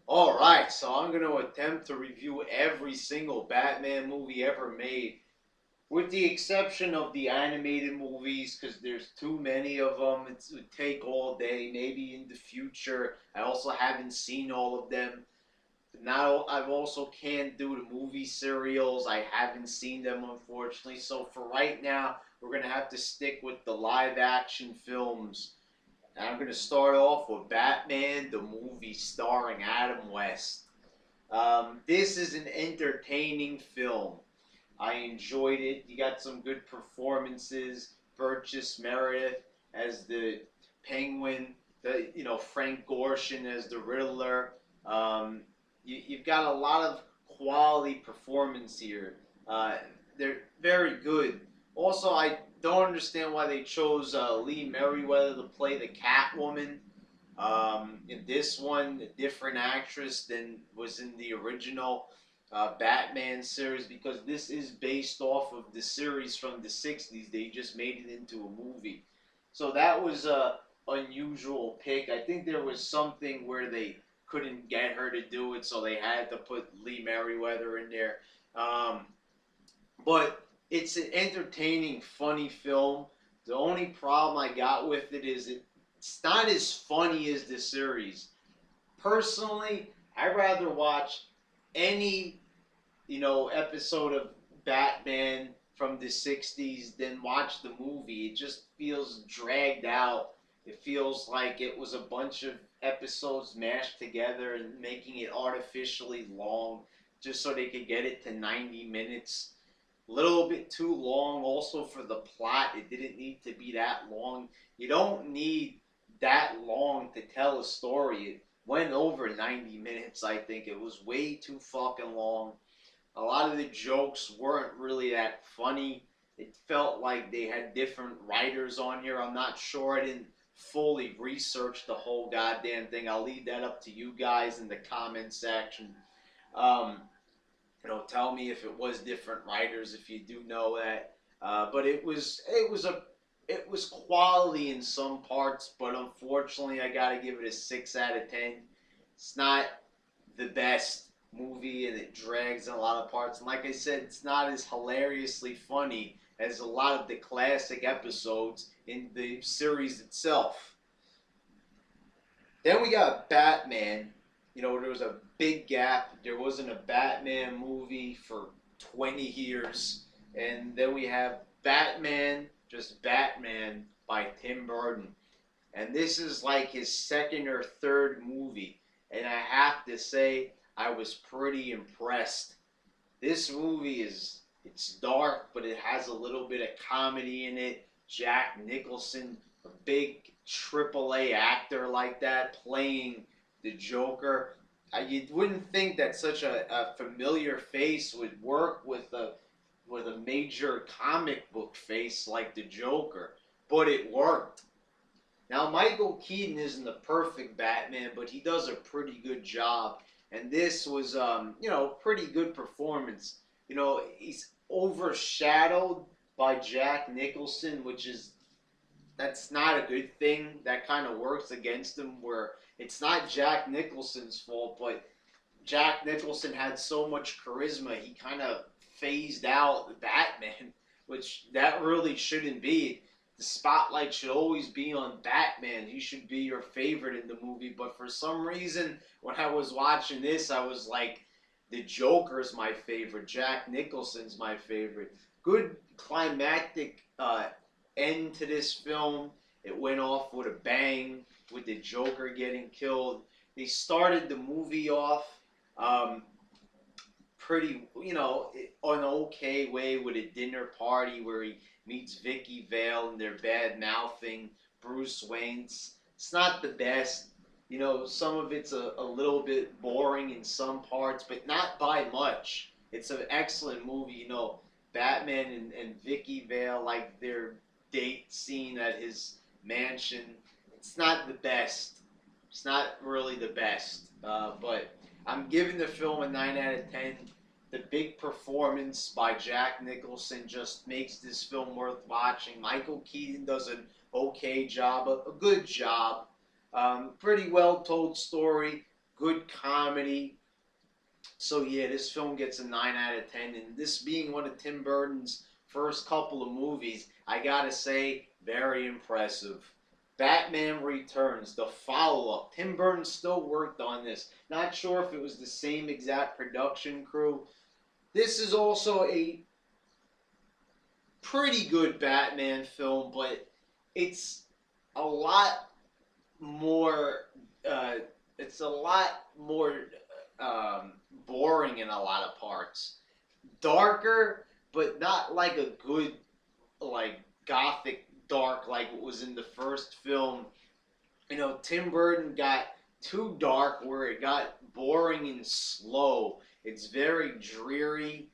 Alright, so I'm going to attempt to review every single Batman movie ever made, with the exception of the animated movies, because there's too many of them. It would take all day, maybe in the future. I also haven't seen all of them. Now, I've also can't do the movie serials. I haven't seen them, unfortunately. So for right now, we're going to have to stick with the live action films. And I'm going to start off with Batman, the movie starring Adam West. This is an entertaining film. I enjoyed it. You got some good performances. Burgess Meredith as the Penguin, Frank Gorshin as the Riddler. You've got a lot of quality performance here. Uh, they're very good. Also, I don't understand why they chose Lee Merriweather to play the Catwoman. In this one, a different actress than was in the original Batman series, because this is based off of the series from the 60s. They just made it into a movie. So that was a unusual pick. I think there was something where they couldn't get her to do it, so they had to put Lee Merriweather in there. Um, but it's an entertaining, funny film. The only problem I got with it is it's not as funny as the series. Personally, I'd rather watch any episode of Batman from the 60s than watch the movie. It just feels dragged out. It feels like it was a bunch of episodes mashed together and making it artificially long just so they could get it to 90 minutes. A little bit too long also for the plot. It didn't need to be that long. You don't need that long to tell a story. It went over 90 minutes, I think. It was way too fucking long. A lot of the jokes weren't really that funny. It felt like they had different writers on here. I'm not sure. I didn't fully research the whole goddamn thing. I'll leave that up to you guys in the comment section. Um, Tell me if it was different writers, if you do know that. But it was quality in some parts, but unfortunately, I gotta give it a 6 out of 10. It's not the best movie, and it drags in a lot of parts. And like I said, it's not as hilariously funny as a lot of the classic episodes in the series itself. Then we got Batman. There was a big gap. There wasn't a Batman movie for 20 years. And then we have Batman, just Batman by Tim Burton. And this is like his second or third movie. And I have to say, I was pretty impressed. This movie it's dark, but it has a little bit of comedy in it. Jack Nicholson, a big AAA actor like that, playing the Joker. You wouldn't think that such a familiar face would work with a major comic book face like the Joker, but it worked. Now, Michael Keaton isn't the perfect Batman, but he does a pretty good job. And this was, pretty good performance. He's overshadowed by Jack Nicholson, that's not a good thing. That kind of works against him, where it's not Jack Nicholson's fault, but Jack Nicholson had so much charisma, he kind of phased out Batman, which that really shouldn't be. The spotlight should always be on Batman. He should be your favorite in the movie. But for some reason, when I was watching this, I was like, the Joker's my favorite. Jack Nicholson's my favorite. Good climactic end to this film. It went off with a bang with the Joker getting killed. They started the movie off um, pretty, an okay way with a dinner party where he meets Vicky Vale and they're bad mouthing Bruce Wayne. It's not the best. Some of it's a little bit boring in some parts, but not by much. It's an excellent movie. Batman and Vicky Vale, like their date scene at his mansion. It's not the best. It's not really the best. But I'm giving the film a 9 out of 10. The big performance by Jack Nicholson just makes this film worth watching. Michael Keaton does an okay job, a good job. Pretty well told story. good comedy. So yeah, this film gets a 9 out of 10, and this being one of Tim Burton's first couple of movies, I gotta say, very impressive. Batman Returns, the follow-up. Tim Burton still worked on this. Not sure if it was the same exact production crew. This is also a pretty good Batman film, but it's a lot more. Uh, it's a lot more boring in a lot of parts. Darker, but not like a good like gothic dark like it was in the first film. Tim Burton got too dark where it got boring and slow. It's very dreary.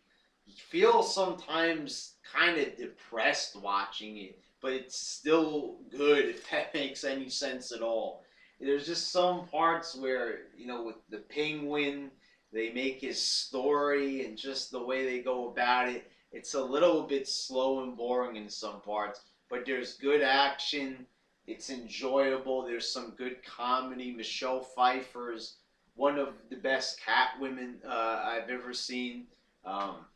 You feel sometimes kind of depressed watching it, but it's still good if that makes any sense at all. There's just some parts where, with the penguin, they make his story and just the way they go about it, it's a little bit slow and boring in some parts, but there's good action. It's enjoyable. There's some good comedy. Michelle Pfeiffer's one of the best Catwomen I've ever seen. Um,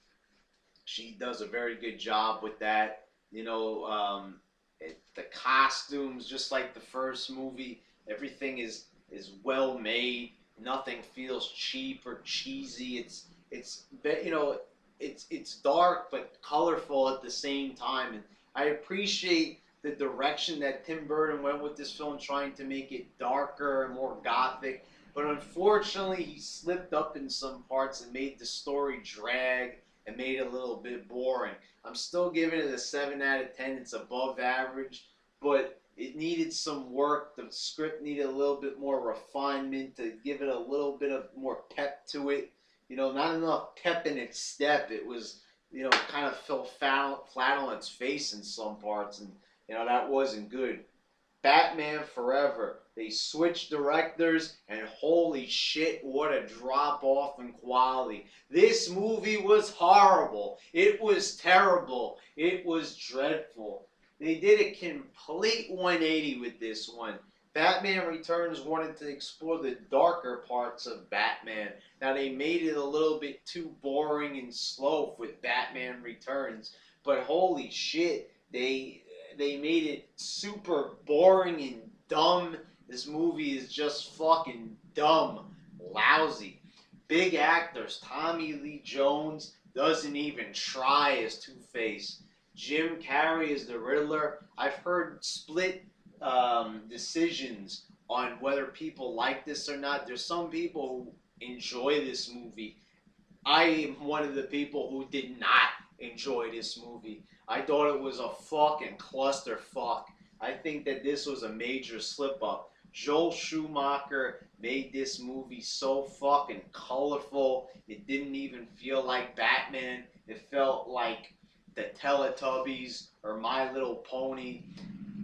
she does a very good job with that. The costumes, just like the first movie, everything is well made. Nothing feels cheap or cheesy. It's dark but colorful at the same time, and I appreciate the direction that Tim Burton went with this film, trying to make it darker and more gothic. But unfortunately, he slipped up in some parts and made the story drag and made it a little bit boring. I'm still giving it a 7 out of 10. It's above average, but it needed some work. The script needed a little bit more refinement to give it a little bit of more pep to it. Not enough pep in its step. It was, kind of fell flat on its face in some parts, and that wasn't good. Batman Forever. They switched directors, and holy shit, what a drop off in quality. This movie was horrible. It was terrible. It was dreadful. They did a complete 180 with this one. Batman Returns wanted to explore the darker parts of Batman. Now, they made it a little bit too boring and slow with Batman Returns, but holy shit, they made it super boring and dumb. This movie is just fucking dumb, lousy. Big actors. Tommy Lee Jones doesn't even try as Two-Face. Jim Carrey is the Riddler. I've heard split decisions on whether people like this or not. There's some people who enjoy this movie. I am one of the people who did not enjoy this movie. I thought it was a fucking clusterfuck. I think that this was a major slip up. Joel Schumacher made this movie so fucking colorful. It didn't even feel like Batman. It felt like the Teletubbies or My Little Pony.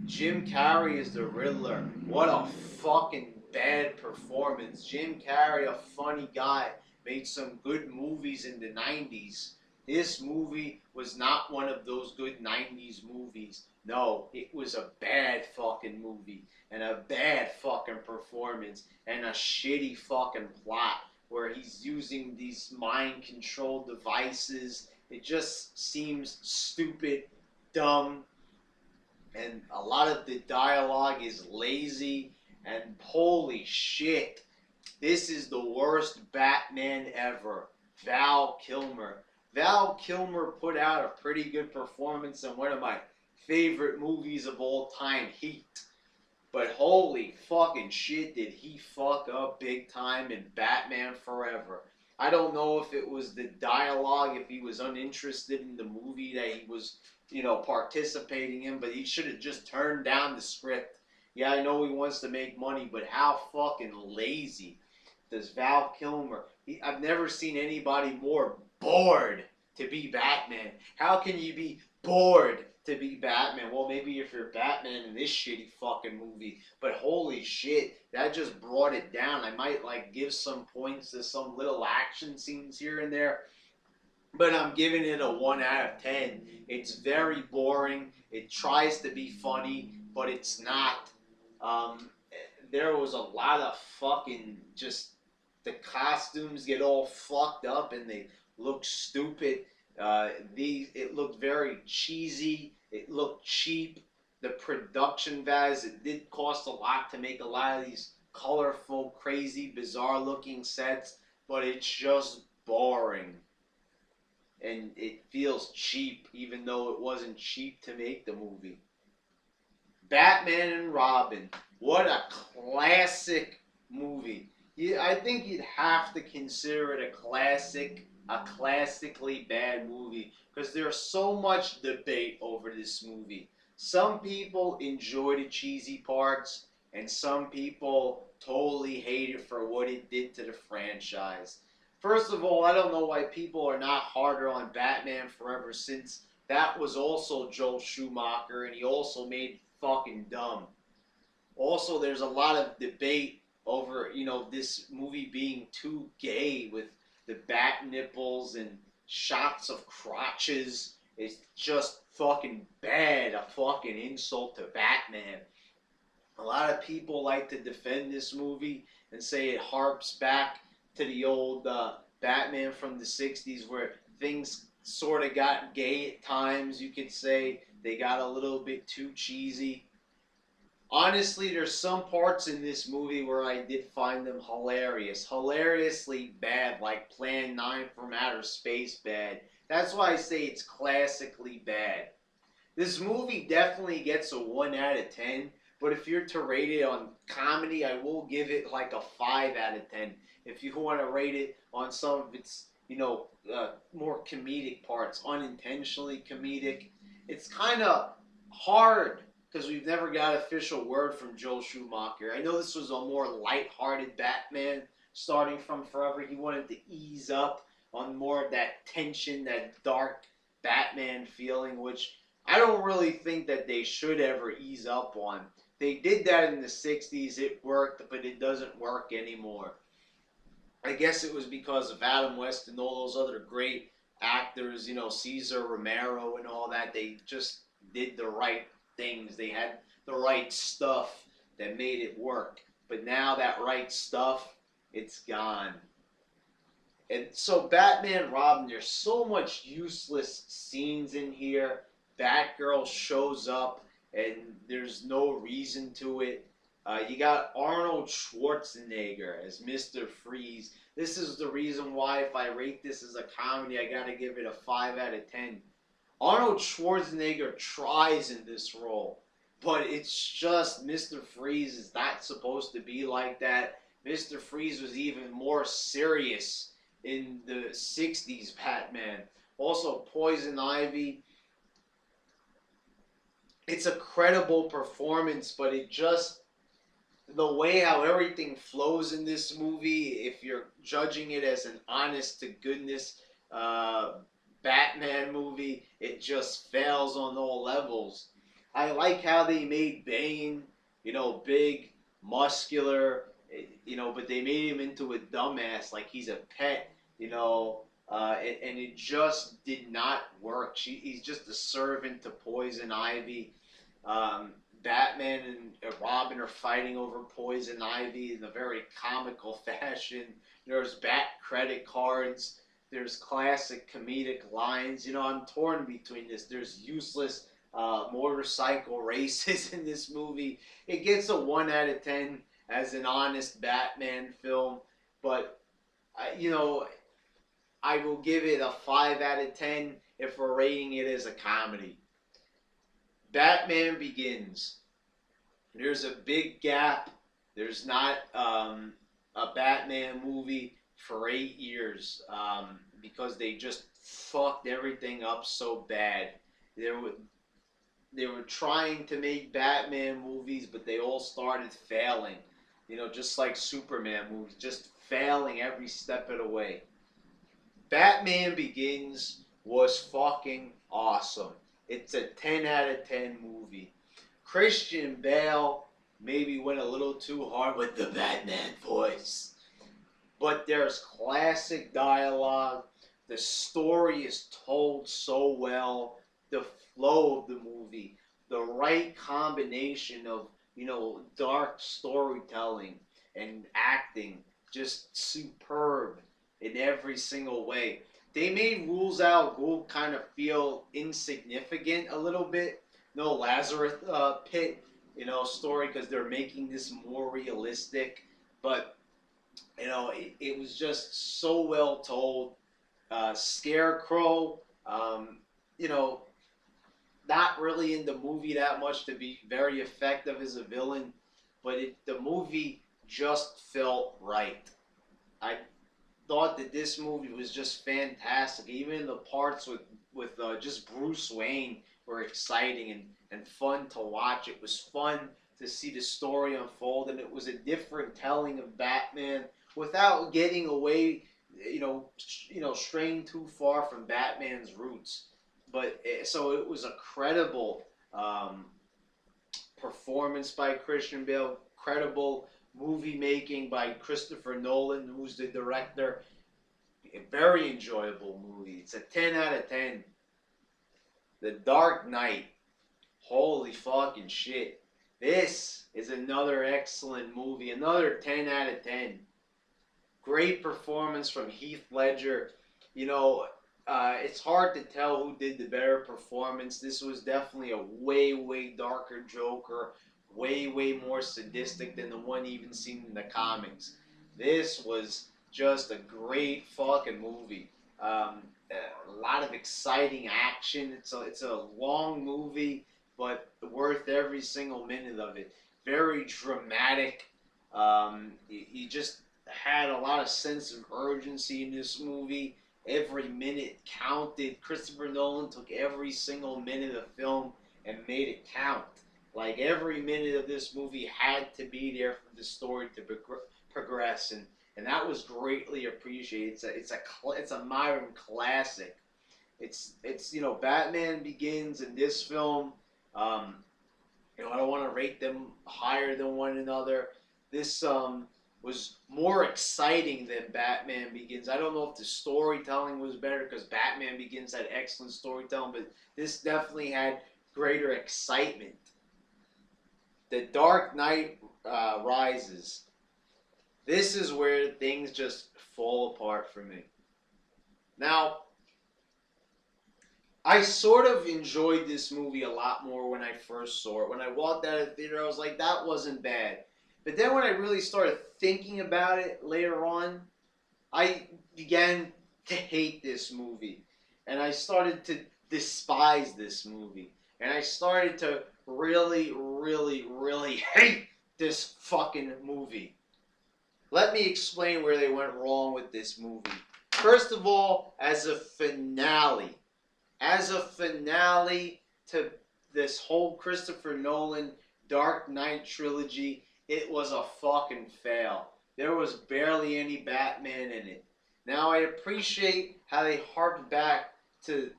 Jim Carrey is the Riddler. What a fucking bad performance. Jim Carrey, a funny guy, made some good movies in the 90s. This movie was not one of those good 90s movies. No, it was a bad fucking movie and a bad fucking performance and a shitty fucking plot where he's using these mind control devices. It just seems stupid, dumb, and a lot of the dialogue is lazy, and holy shit, this is the worst Batman ever. Val Kilmer. Val Kilmer put out a pretty good performance in one of my favorite movies of all time, Heat. But holy fucking shit, did he fuck up big time in Batman Forever. I don't know if it was the dialogue, if he was uninterested in the movie that he was, participating in, but he should have just turned down the script. Yeah, I know he wants to make money, but how fucking lazy does Val Kilmer? I've never seen anybody more bored to be Batman. How can you be bored to be Batman? Well, maybe if you're Batman in this shitty fucking movie, but holy shit, that just brought it down. I might give some points to some little action scenes here and there, but I'm giving it a 1 out of 10. It's very boring. It tries to be funny, but it's not. There was a lot of fucking just the costumes get all fucked up and they look stupid. It looked very cheesy. It looked cheap. The production values, it did cost a lot to make a lot of these colorful, crazy, bizarre looking sets, but it's just boring. And it feels cheap, even though it wasn't cheap to make the movie. Batman and Robin. What a classic movie. Yeah, I think you'd have to consider it a classically bad movie, because there's so much debate over this movie. Some people enjoy the cheesy parts, and some people totally hate it for what it did to the franchise. First of all, I don't know why people are not harder on Batman Forever, since that was also Joel Schumacher, and he also made fucking dumb. Also, there's a lot of debate over, this movie being too gay with the bat nipples and shots of crotches. It's just fucking bad. A fucking insult to Batman. A lot of people like to defend this movie and say it harps back to the old Batman from the 60s, where things sort of got gay at times, you could say. They got a little bit too cheesy. Honestly, there's some parts in this movie where I did find them hilarious. Hilariously bad, like Plan 9 from Outer Space bad. That's why I say it's classically bad. This movie definitely gets a 1 out of 10, but if you're to rate it on comedy, I will give it like a 5 out of 10. If you want to rate it on some of its, more comedic parts, unintentionally comedic, it's kind of hard because we've never got official word from Joel Schumacher. I know this was a more light-hearted Batman starting from Forever. He wanted to ease up on more of that tension, that dark Batman feeling, which I don't really think that they should ever ease up on. They did that in the 60s, it worked, but it doesn't work anymore. I guess it was because of Adam West and all those other great actors, Cesar Romero and all that. They just did the right things. They had the right stuff that made it work. But now that right stuff, it's gone. And so Batman Robin, there's so much useless scenes in here. Batgirl shows up and there's no reason to it. You got Arnold Schwarzenegger as Mr. Freeze. This is the reason why if I rate this as a comedy, I gotta give it a 5 out of 10. Arnold Schwarzenegger tries in this role, but it's just Mr. Freeze is not supposed to be like that. Mr. Freeze was even more serious in the 60s Batman. Also, Poison Ivy. It's a credible performance, but it just, the way how everything flows in this movie, if you're judging it as an honest to goodness Batman movie, it just fails on all levels. I like how they made Bane, big, muscular, but they made him into a dumbass, like he's a pet, and it just did not work. He's just a servant to Poison Ivy. Batman and Robin are fighting over Poison Ivy in a very comical fashion. There's Bat credit cards. There's classic comedic lines. I'm torn between this. There's useless motorcycle races in this movie. It gets a 1 out of 10 as an honest Batman film, but I will give it a 5 out of 10 if we're rating it as a comedy. Batman Begins. There's a big gap. There's not a Batman movie for 8 years because they just fucked everything up so bad. They were trying to make Batman movies, but they all started failing. Just like Superman movies, just failing every step of the way. Batman Begins was fucking awesome. It's a 10 out of 10 movie. Christian Bale maybe went a little too hard with the Batman voice. But there's classic dialogue. The story is told so well. The flow of the movie. The right combination of, dark storytelling and acting just superb in every single way. They made Rules Out Ghul kind of feel insignificant a little bit. No Lazarus Pit, story because they're making this more realistic. But it was just so well told. Scarecrow, um, you know, not really in the movie that much to be very effective as a villain, but the movie just felt right. I thought that this movie was just fantastic. Even the parts with just Bruce Wayne were exciting and fun to watch. It was fun to see the story unfold, and it was a different telling of Batman without getting away, straying too far from Batman's roots. But so it was a credible um, performance by Christian Bale, credible movie making by Christopher Nolan, who's the director. A very enjoyable movie. It's a 10 out of 10. The Dark Knight. Holy fucking shit. This is another excellent movie. Another 10 out of 10. Great performance from Heath Ledger. It's hard to tell who did the better performance. This was definitely a way, way darker Joker. Way, way more sadistic than the one even seen in the comics. This was just a great fucking movie. A lot of exciting action. It's a long movie, but worth every single minute of it. Very dramatic. You just had a lot of sense of urgency in this movie. Every minute counted. Christopher Nolan took every single minute of film and made it count. Like every minute of this movie had to be there for the story to progress, and that was greatly appreciated. It's a modern classic. It's Batman Begins and this film. Um, I don't want to rate them higher than one another. This was more exciting than Batman Begins. I don't know if the storytelling was better because Batman Begins had excellent storytelling, but this definitely had greater excitement. The Dark Knight Rises. This is where things just fall apart for me. Now, I sort of enjoyed this movie a lot more when I first saw it. When I walked out of the theater, I was like, that wasn't bad. But then when I really started thinking about it later on, I began to hate this movie. And I started to despise this movie. And I started to really, really, really hate this fucking movie. Let me explain where they went wrong with this movie. First of all, as a finale to this whole Christopher Nolan Dark Knight trilogy, it was a fucking fail. There was barely any Batman in it. Now I appreciate how they harked back to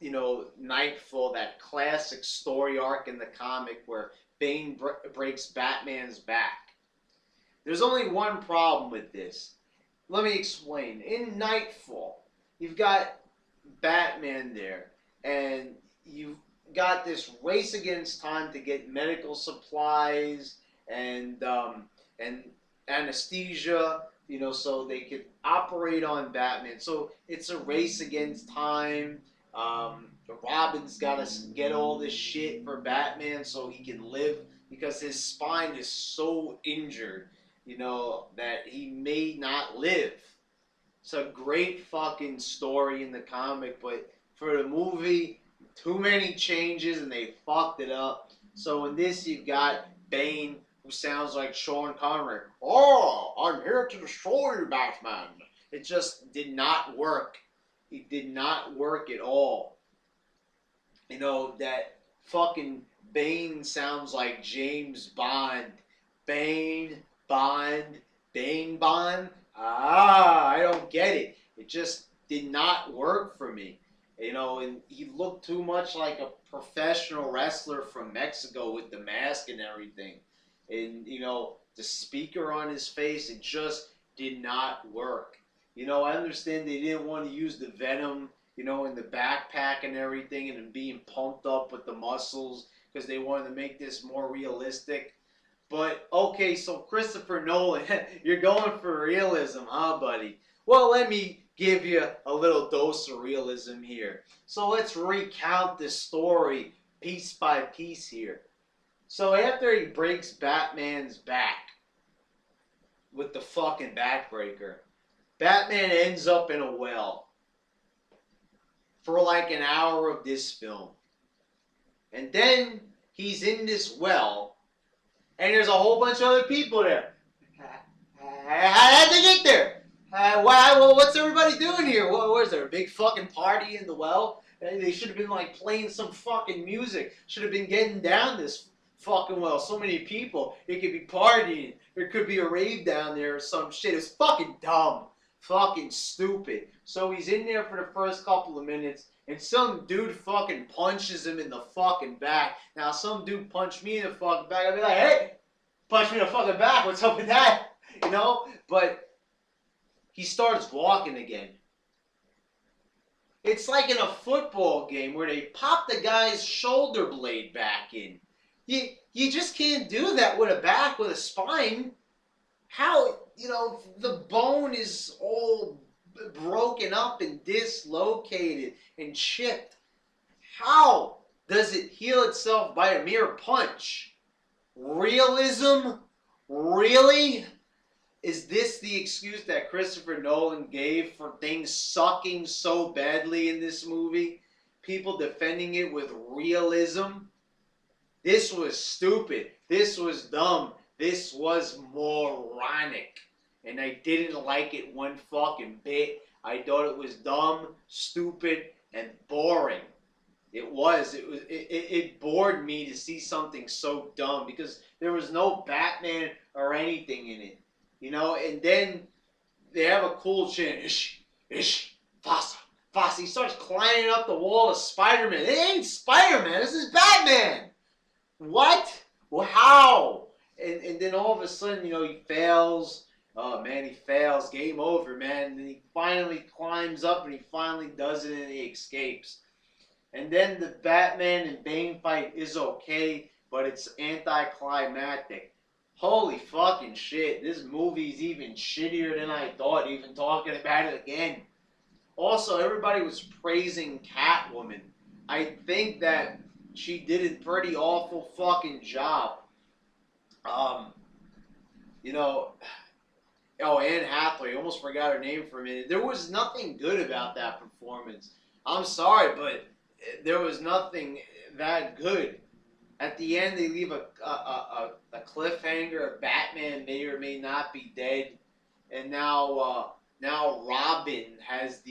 Nightfall, that classic story arc in the comic where Bane breaks Batman's back. There's only one problem with this. Let me explain. In Nightfall, you've got Batman there, and you've got this race against time to get medical supplies and anesthesia, so they could operate on Batman. So it's a race against time. Robin's got to get all this shit for Batman so he can live because his spine is so injured, that he may not live. It's a great fucking story in the comic, but for the movie, too many changes and they fucked it up. So in this, you've got Bane, who sounds like Sean Connery. Oh, I'm here to destroy you, Batman. It just did not work. It did not work at all. That fucking Bane sounds like James Bond. Bane, Bond, Bane, Bond. I don't get it. It just did not work for me. And he looked too much like a professional wrestler from Mexico with the mask and everything. And, the speaker on his face, it just did not work. I understand they didn't want to use the Venom, in the backpack and everything and being pumped up with the muscles because they wanted to make this more realistic. But, okay, so Christopher Nolan, you're going for realism, huh, buddy? Well, let me give you a little dose of realism here. So let's recount this story piece by piece here. So after he breaks Batman's back with the fucking backbreaker, Batman ends up in a well for like an hour of this film. And then he's in this well, and there's a whole bunch of other people there. How'd they get there? What's everybody doing here? Was there a big fucking party in the well? They should have been like playing some fucking music. Should have been getting down this fucking well. So many people. It could be partying. There could be a rave down there or some shit. It's fucking dumb. Fucking stupid. So he's in there for the first couple of minutes, and some dude fucking punches him in the fucking back. Now, some dude punched me in the fucking back. I'd be like, hey, punch me in the fucking back. What's up with that? You know? But he starts walking again. It's like in a football game where they pop the guy's shoulder blade back in. You just can't do that with a back, with a spine. How, the bone is all broken up and dislocated and chipped. How does it heal itself by a mere punch? Realism? Really? Is this the excuse that Christopher Nolan gave for things sucking so badly in this movie? People defending it with realism? This was stupid. This was dumb. This was moronic. And I didn't like it one fucking bit. I thought it was dumb, stupid, and boring. It bored me to see something so dumb because there was no Batman or anything in it. And then they have a cool chant. Ish, ish, Fassa, Fassa. He starts climbing up the wall of Spider-Man. It ain't Spider-Man. This is Batman. What? Well, how? And then all of a sudden, he fails. Oh, man, he fails. Game over, man. And then he finally climbs up and he finally does it and he escapes. And then the Batman and Bane fight is okay, but it's anticlimactic. Holy fucking shit. This movie's even shittier than I thought, even talking about it again. Also, everybody was praising Catwoman. I think that she did a pretty awful fucking job. Anne Hathaway, I almost forgot her name for a minute. There was nothing good about that performance. I'm sorry, but there was nothing that good. At the end, they leave a cliffhanger. Batman may or may not be dead, and now Robin has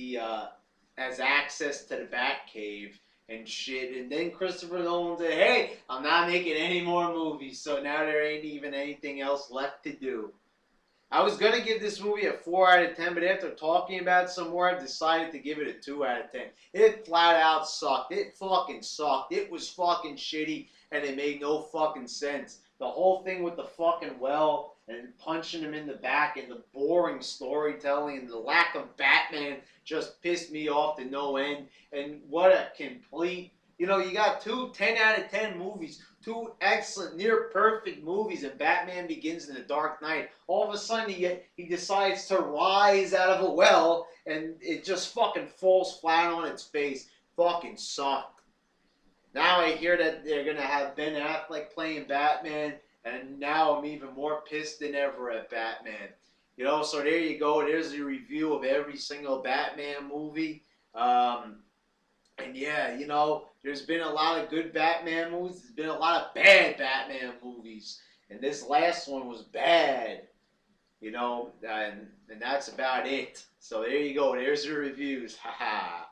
has access to the Batcave and shit. And then Christopher Nolan said, "Hey, I'm not making any more movies, so now there ain't even anything else left to do." I was gonna give this movie a 4 out of 10, but after talking about it some more, I've decided to give it a 2 out of 10. It flat out sucked. It fucking sucked. It was fucking shitty, and it made no fucking sense. The whole thing with the fucking well and punching him in the back and the boring storytelling and the lack of Batman just pissed me off to no end. And what a complete... you got 2 10 out of 10 movies, 2 excellent, near-perfect movies, and Batman Begins and The Dark Knight. All of a sudden, he decides to rise out of a well, and it just fucking falls flat on its face. Fucking sucked. Now I hear that they're going to have Ben Affleck playing Batman, and now I'm even more pissed than ever at Batman. So there you go. There's a review of every single Batman movie. And yeah, there's been a lot of good Batman movies. There's been a lot of bad Batman movies. And this last one was bad. And that's about it. So there you go. There's the reviews. Haha.